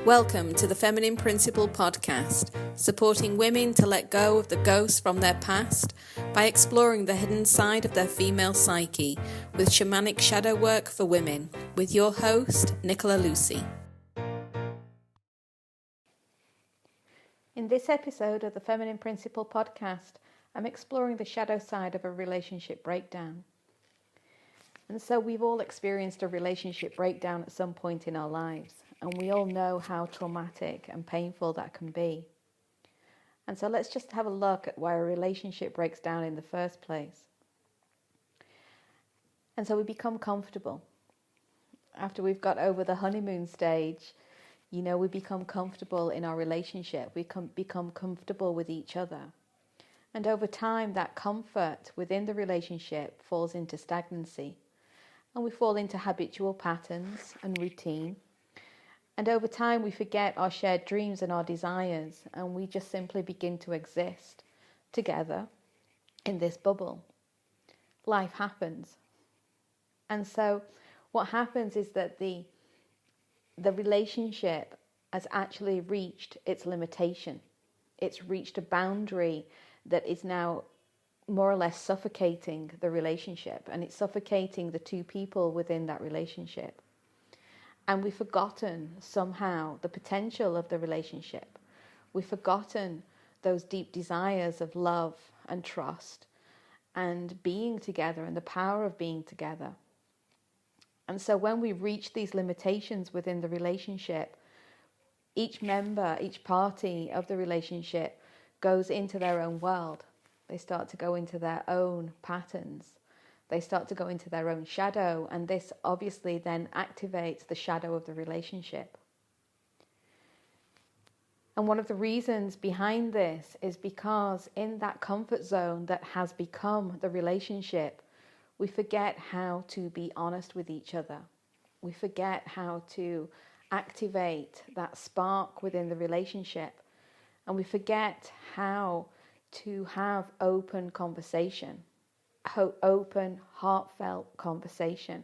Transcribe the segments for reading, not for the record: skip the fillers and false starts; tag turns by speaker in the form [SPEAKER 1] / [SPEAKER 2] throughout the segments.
[SPEAKER 1] Welcome to the Feminine Principle podcast, supporting women to let go of the ghosts from their past by exploring the hidden side of their female psyche with shamanic shadow work for women, with your host, Nicola Lucy. In this episode of the Feminine Principle podcast, I'm exploring the shadow side of a relationship breakdown. And so we've all experienced a relationship breakdown at some point in our lives, and we all know how traumatic and painful that can be. And so let's just have a look at why a relationship breaks down in the first place. And so we become comfortable. After we've got over the honeymoon stage, we become comfortable in our relationship. We become comfortable with each other. And over time, that comfort within the relationship falls into stagnancy. And we fall into habitual patterns and routine. And over time, we forget our shared dreams and our desires, and we just simply begin to exist together in this bubble. Life happens. And so what happens is that the relationship has actually reached its limitation. It's reached a boundary that is now more or less suffocating the relationship, and it's suffocating the two people within that relationship. And we've forgotten somehow the potential of the relationship. We've forgotten those deep desires of love and trust and being together and the power of being together. And so when we reach these limitations within the relationship, each member, each party of the relationship goes into their own world. They start to go into their own patterns. They start to go into their own shadow, and this obviously then activates the shadow of the relationship. And one of the reasons behind this is because in that comfort zone that has become the relationship, we forget how to be honest with each other. We forget how to activate that spark within the relationship, and we forget how to have open conversation, open, heartfelt conversation.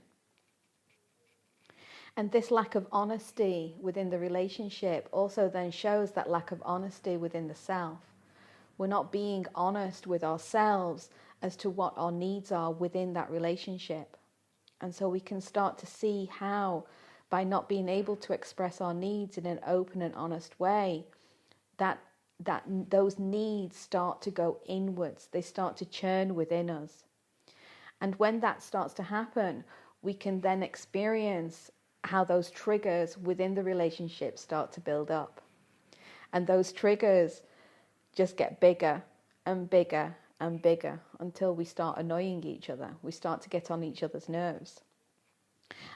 [SPEAKER 1] And this lack of honesty within the relationship also then shows that lack of honesty within the self. We're not being honest with ourselves as to what our needs are within that relationship. And so we can start to see how, by not being able to express our needs in an open and honest way, that those needs start to go inwards. They start to churn within us. And when that starts to happen, we can then experience how those triggers within the relationship start to build up. And those triggers just get bigger and bigger and bigger until we start annoying each other. We start to get on each other's nerves.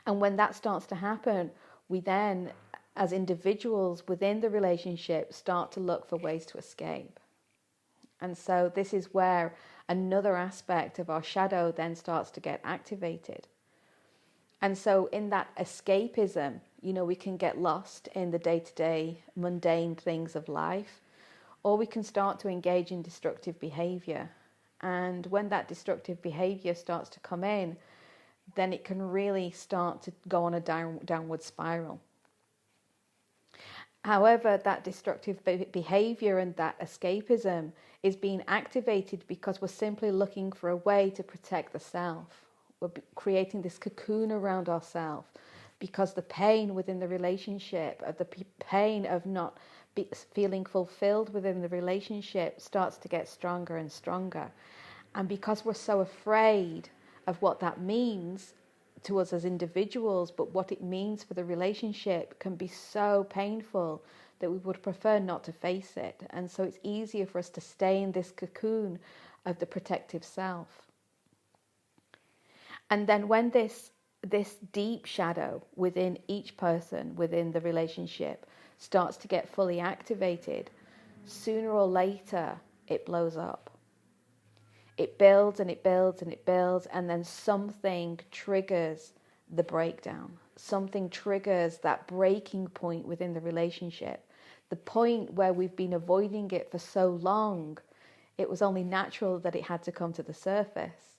[SPEAKER 1] And when that starts to happen, we then, as individuals within the relationship, start to look for ways to escape. And so this is where another aspect of our shadow then starts to get activated. And so in that escapism, we can get lost in the day-to-day mundane things of life, or we can start to engage in destructive behavior. And when that destructive behavior starts to come in, then it can really start to go on a downward spiral. However, that destructive behavior and that escapism is being activated because we're simply looking for a way to protect the self. We're creating this cocoon around ourselves because the pain within the relationship, the pain of not feeling fulfilled within the relationship starts to get stronger and stronger. And because we're so afraid of what that means to us as individuals, but what it means for the relationship can be so painful that we would prefer not to face it. And so it's easier for us to stay in this cocoon of the protective self. And then when this deep shadow within each person within the relationship starts to get fully activated, sooner or later it blows up. It builds and it builds and it builds, and then something triggers the breakdown. Something triggers that breaking point within the relationship. The point where we've been avoiding it for so long, it was only natural that it had to come to the surface.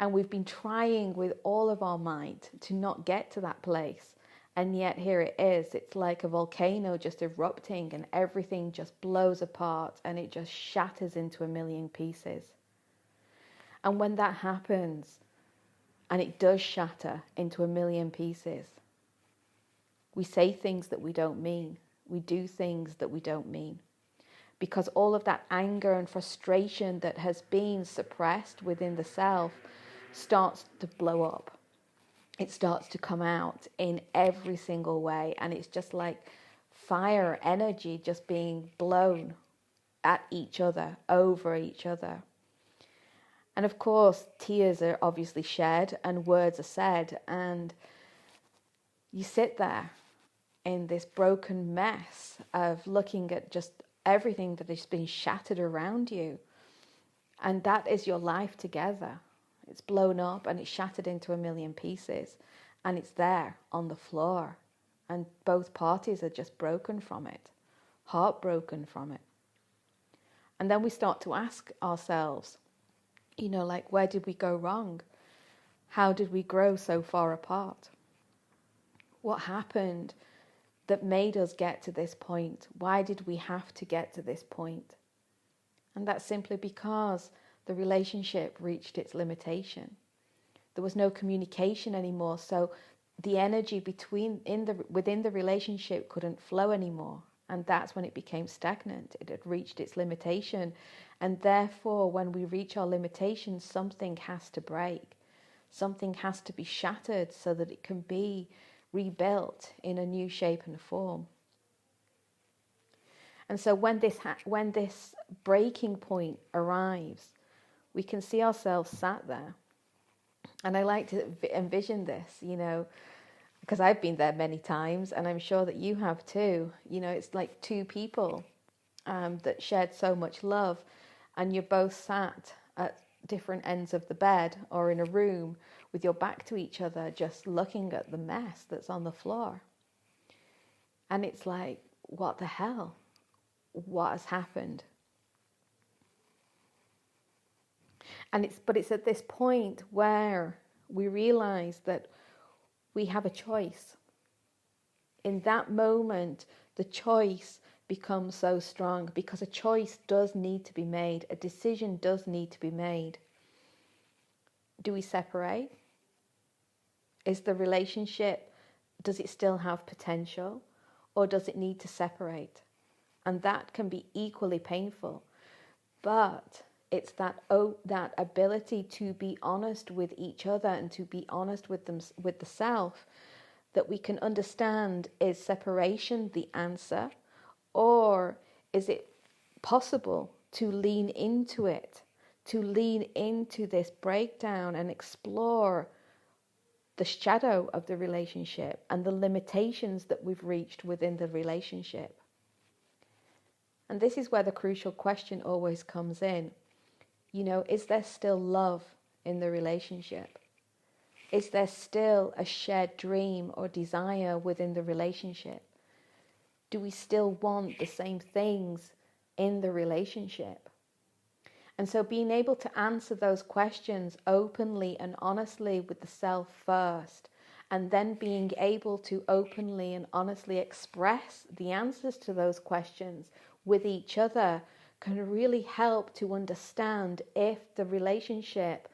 [SPEAKER 1] And we've been trying with all of our might to not get to that place. And yet here it is. It's like a volcano just erupting and everything just blows apart and it just shatters into a million pieces. And when that happens, and it does shatter into a million pieces, we say things that we don't mean. We do things that we don't mean. Because all of that anger and frustration that has been suppressed within the self starts to blow up. It starts to come out in every single way. And it's just like fire energy just being blown at each other, over each other. And of course, tears are obviously shed and words are said. And you sit there in this broken mess of looking at just everything that has been shattered around you. And that is your life together. It's blown up and it's shattered into a million pieces. And it's there on the floor. And both parties are just broken from it, heartbroken from it. And then we start to ask ourselves, like, where did we go wrong? How did we grow so far apart? What happened that made us get to this point? Why did we have to get to this point? And that's simply because the relationship reached its limitation. There was no communication anymore, so the energy within the relationship couldn't flow anymore. And that's when it became stagnant. It had reached its limitation. And therefore, when we reach our limitation, something has to break. Something has to be shattered so that it can be rebuilt in a new shape and form. And so when this breaking point arrives, we can see ourselves sat there. And I like to envision this, because I've been there many times, and I'm sure that you have too. It's like two people that shared so much love, and you're both sat at different ends of the bed or in a room with your back to each other, just looking at the mess that's on the floor. And it's like, what the hell? What has happened? But it's at this point where we realize that we have a choice. In that moment, the choice becomes so strong because a choice does need to be made. A decision does need to be made. Do we separate? Is the relationship, does it still have potential, or does it need to separate? And that can be equally painful. But it's that ability to be honest with each other and to be honest with the self, that we can understand, is separation the answer, or is it possible to lean into it, to lean into this breakdown and explore the shadow of the relationship and the limitations that we've reached within the relationship? And this is where the crucial question always comes in. Is there still love in the relationship? Is there still a shared dream or desire within the relationship? Do we still want the same things in the relationship? And so being able to answer those questions openly and honestly with the self first, and then being able to openly and honestly express the answers to those questions with each other, can really help to understand if the relationship,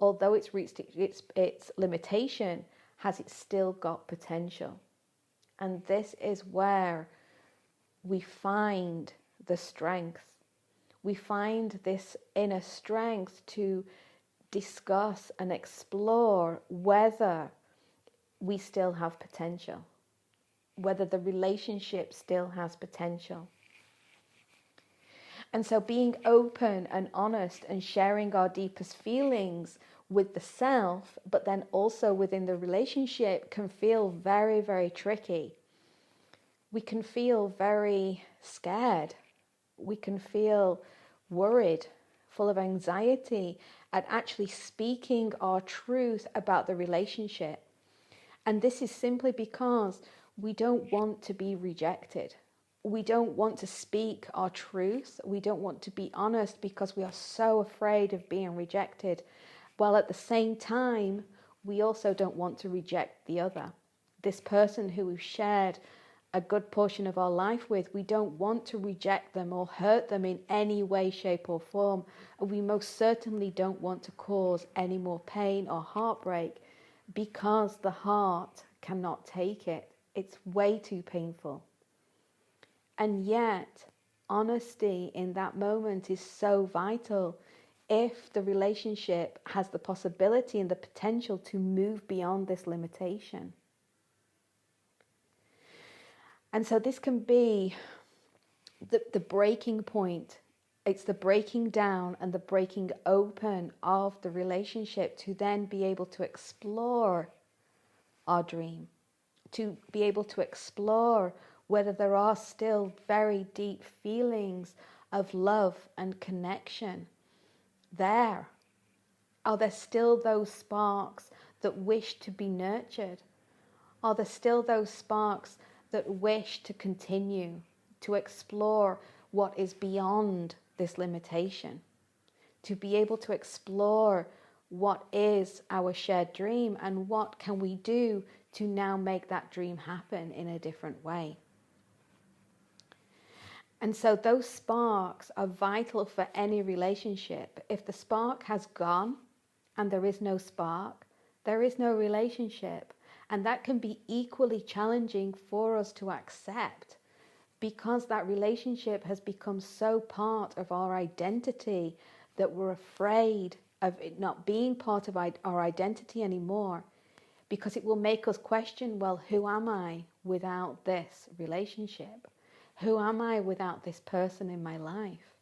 [SPEAKER 1] although it's reached its limitation, has it still got potential. And this is where we find the strength. We find this inner strength to discuss and explore whether we still have potential, whether the relationship still has potential. And so being open and honest and sharing our deepest feelings with the self, but then also within the relationship, can feel very, very tricky. We can feel very scared. We can feel worried, full of anxiety at actually speaking our truth about the relationship. And this is simply because we don't want to be rejected. We don't want to speak our truth. We don't want to be honest because we are so afraid of being rejected. While at the same time, we also don't want to reject the other. this person who we've shared a good portion of our life with, we don't want to reject them or hurt them in any way, shape or form. And we most certainly don't want to cause any more pain or heartbreak, because the heart cannot take it. It's way too painful. And yet, honesty in that moment is so vital if the relationship has the possibility and the potential to move beyond this limitation. And so this can be the breaking point. It's the breaking down and the breaking open of the relationship to then be able to explore our dream, to be able to explore whether there are still very deep feelings of love and connection there. Are there still those sparks that wish to be nurtured? Are there still those sparks that wish to continue to explore what is beyond this limitation? To be able to explore what is our shared dream and what can we do to now make that dream happen in a different way. And so those sparks are vital for any relationship. If the spark has gone and there is no spark, there is no relationship. And that can be equally challenging for us to accept, because that relationship has become so part of our identity that we're afraid of it not being part of our identity anymore, because it will make us question, well, who am I without this relationship? Who am I without this person in my life?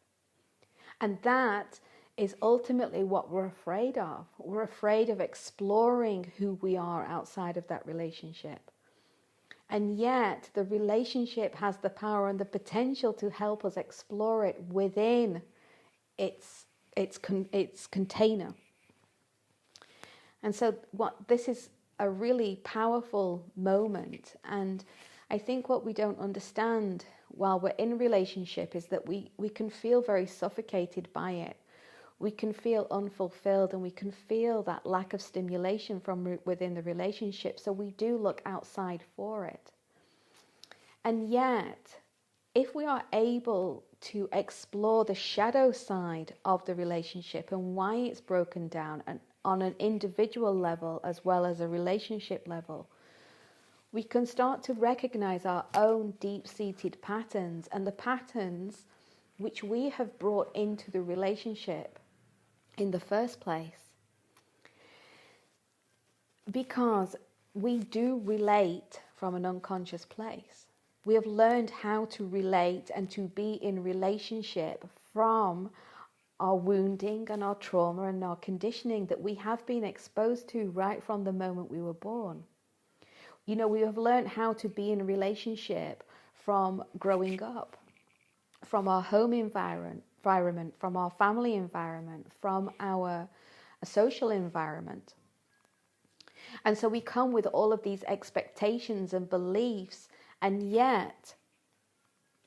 [SPEAKER 1] And that is ultimately what we're afraid of. We're afraid of exploring who we are outside of that relationship. And yet the relationship has the power and the potential to help us explore it within its container. And so this is a really powerful moment. And I think what we don't understand while we're in relationship is that we can feel very suffocated by it. We can feel unfulfilled, and we can feel that lack of stimulation from within the relationship. So we do look outside for it. And yet, if we are able to explore the shadow side of the relationship and why it's broken down, and on an individual level as well as a relationship level, we can start to recognize our own deep-seated patterns and the patterns which we have brought into the relationship in the first place. Because we do relate from an unconscious place. We have learned how to relate and to be in relationship from our wounding and our trauma and our conditioning that we have been exposed to right from the moment we were born. You know, we have learned how to be in a relationship from growing up, from our home environment, from our family environment, from our social environment. And so we come with all of these expectations and beliefs, and yet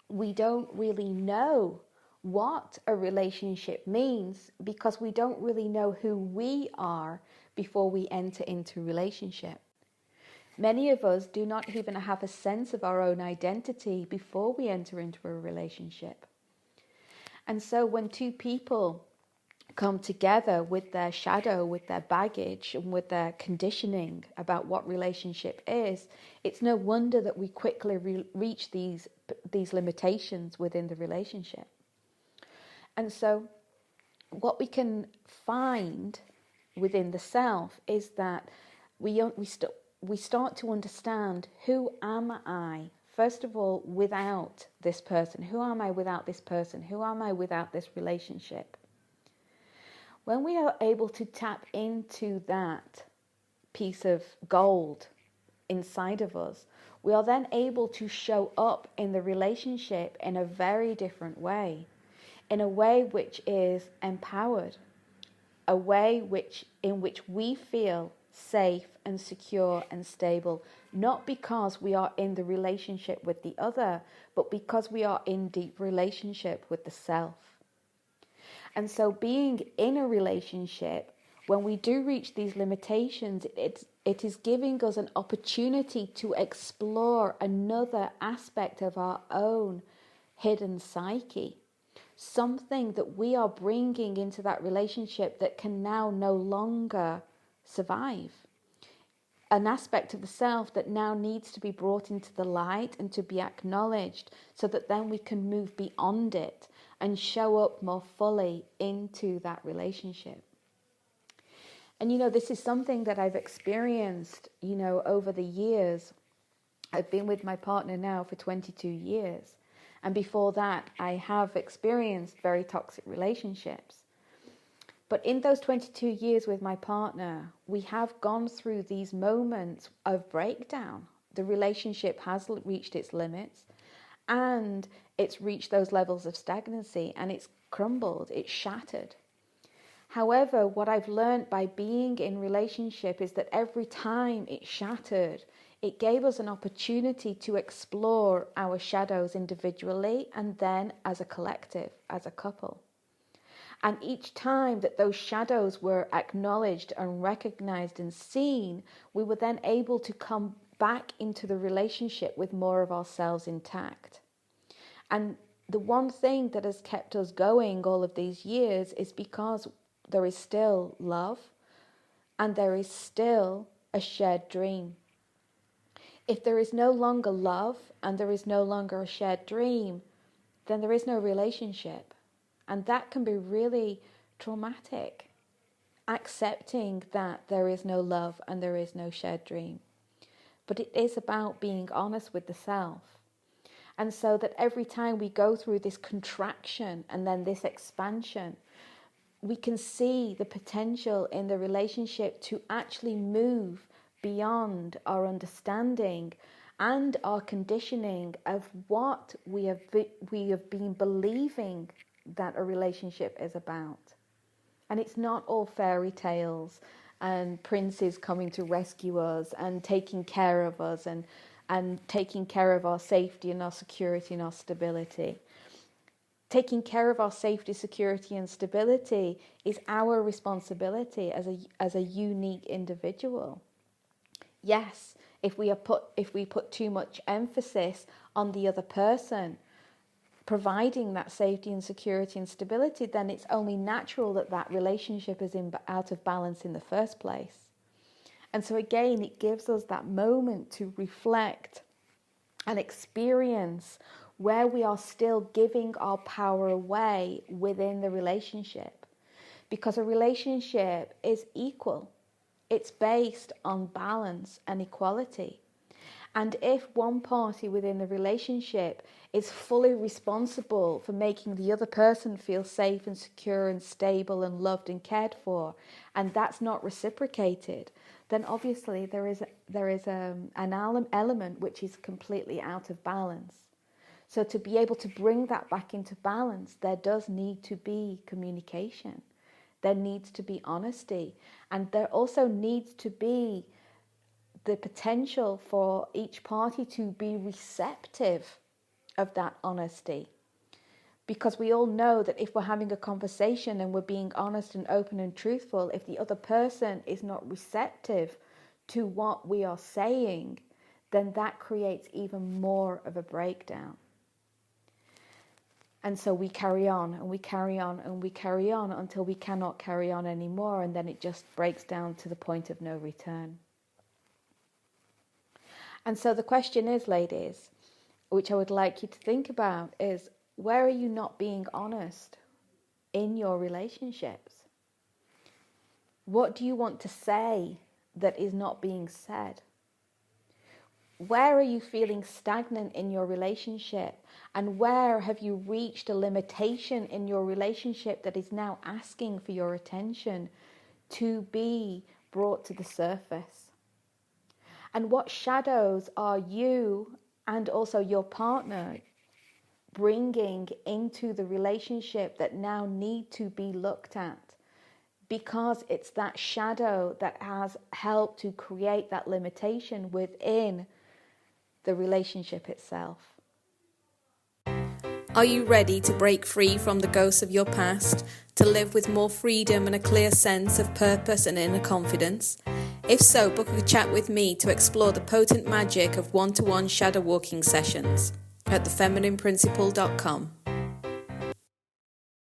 [SPEAKER 1] we don't really know what a relationship means, because we don't really know who we are before we enter into relationship. Many of us do not even have a sense of our own identity before we enter into a relationship. And so when two people come together with their shadow, with their baggage, and with their conditioning about what relationship is, it's no wonder that we quickly reach these limitations within the relationship. And so what we can find within the self is that we start to understand, who am I, first of all, without this person? Who am I without this person? Who am I without this relationship? When we are able to tap into that piece of gold inside of us, we are then able to show up in the relationship in a very different way, in a way which is empowered, a way in which we feel safe and secure and stable, not because we are in the relationship with the other, but because we are in deep relationship with the self. And so being in a relationship, when we do reach these limitations, It is giving us an opportunity to explore another aspect of our own hidden psyche. Something that we are bringing into that relationship that can now no longer survive. An aspect of the self that now needs to be brought into the light and to be acknowledged, so that then we can move beyond it and show up more fully into that relationship. And this is something that I've experienced, over the years. I've been with my partner now for 22 years. And before that, I have experienced very toxic relationships. But in those 22 years with my partner, we have gone through these moments of breakdown. The relationship has reached its limits, and it's reached those levels of stagnancy, and it's crumbled, it's shattered. However, what I've learned by being in relationship is that every time it shattered, it gave us an opportunity to explore our shadows individually and then as a collective, as a couple. And each time that those shadows were acknowledged and recognized and seen, we were then able to come back into the relationship with more of ourselves intact. And the one thing that has kept us going all of these years is because there is still love and there is still a shared dream. If there is no longer love and there is no longer a shared dream, then there is no relationship. And that can be really traumatic, accepting that there is no love and there is no shared dream. But it is about being honest with the self. And so that every time we go through this contraction and then this expansion, we can see the potential in the relationship to actually move beyond our understanding and our conditioning of what we have been believing that a relationship is about. And it's not all fairy tales and princes coming to rescue us and taking care of us and taking care of our safety and our security and our stability. Taking care of our safety, security and stability is our responsibility as a unique individual. Yes, if we put too much emphasis on the other person providing that safety and security and stability, then it's only natural that relationship is out of balance in the first place. And so again, it gives us that moment to reflect and experience where we are still giving our power away within the relationship. Because a relationship is equal. It's based on balance and equality. And if one party within the relationship is fully responsible for making the other person feel safe and secure and stable and loved and cared for, and that's not reciprocated, then obviously there is an element which is completely out of balance. So to be able to bring that back into balance, there does need to be communication. There needs to be honesty. And there also needs to be the potential for each party to be receptive of that honesty. Because we all know that if we're having a conversation and we're being honest and open and truthful, if the other person is not receptive to what we are saying, then that creates even more of a breakdown. And so we carry on and we carry on and we carry on until we cannot carry on anymore, and then it just breaks down to the point of no return. And so the question is, ladies, which I would like you to think about, is where are you not being honest in your relationships? What do you want to say that is not being said? Where are you feeling stagnant in your relationship? And where have you reached a limitation in your relationship that is now asking for your attention to be brought to the surface? And what shadows are you and also your partner bringing into the relationship that now need to be looked at? Because it's that shadow that has helped to create that limitation within the relationship itself.
[SPEAKER 2] Are you ready to break free from the ghosts of your past, to live with more freedom and a clear sense of purpose and inner confidence? If so, book a chat with me to explore the potent magic of one-to-one shadow walking sessions at thefeminineprinciple.com.